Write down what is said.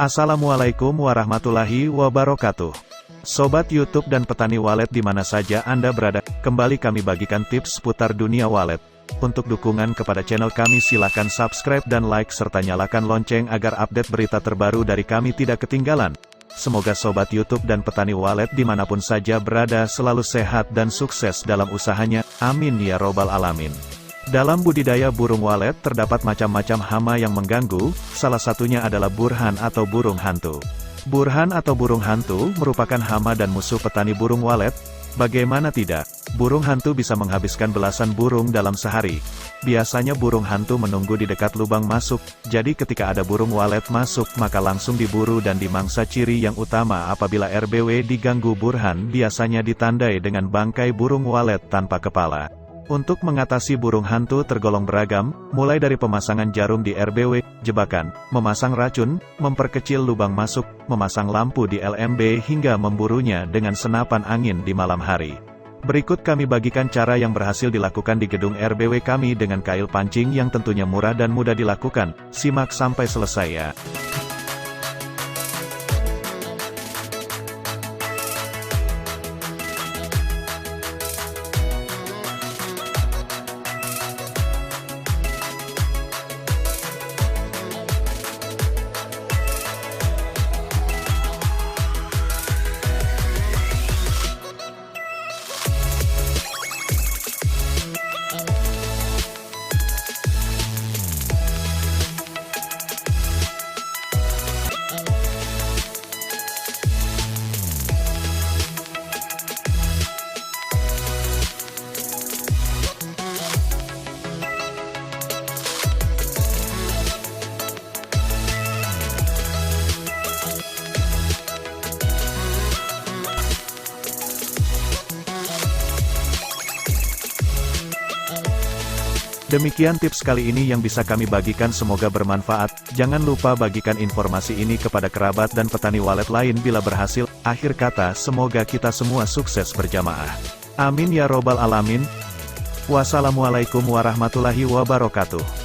Assalamualaikum warahmatullahi wabarakatuh. Sobat YouTube dan petani wallet di mana saja Anda berada, kembali kami bagikan tips seputar dunia wallet. Untuk dukungan kepada channel kami silakan subscribe dan like serta nyalakan lonceng agar update berita terbaru dari kami tidak ketinggalan. Semoga Sobat YouTube dan petani wallet dimanapun saja berada selalu sehat dan sukses dalam usahanya, amin ya robbal alamin. Dalam budidaya burung walet terdapat macam-macam hama yang mengganggu, salah satunya adalah burhan atau burung hantu. Burhan atau burung hantu merupakan hama dan musuh petani burung walet. Bagaimana tidak, burung hantu bisa menghabiskan belasan burung dalam sehari. Biasanya burung hantu menunggu di dekat lubang masuk, jadi ketika ada burung walet masuk maka langsung diburu dan dimangsa. Ciri yang utama apabila RBW diganggu burhan biasanya ditandai dengan bangkai burung walet tanpa kepala. Untuk mengatasi burung hantu tergolong beragam, mulai dari pemasangan jarum di RBW, jebakan, memasang racun, memperkecil lubang masuk, memasang lampu di LMB hingga memburunya dengan senapan angin di malam hari. Berikut kami bagikan cara yang berhasil dilakukan di gedung RBW kami dengan kail pancing yang tentunya murah dan mudah dilakukan. Simak sampai selesai ya. Demikian tips kali ini yang bisa kami bagikan, semoga bermanfaat. Jangan lupa bagikan informasi ini kepada kerabat dan petani walet lain bila berhasil. Akhir kata, semoga kita semua sukses berjamaah. Amin ya robbal alamin. Wassalamualaikum warahmatullahi wabarakatuh.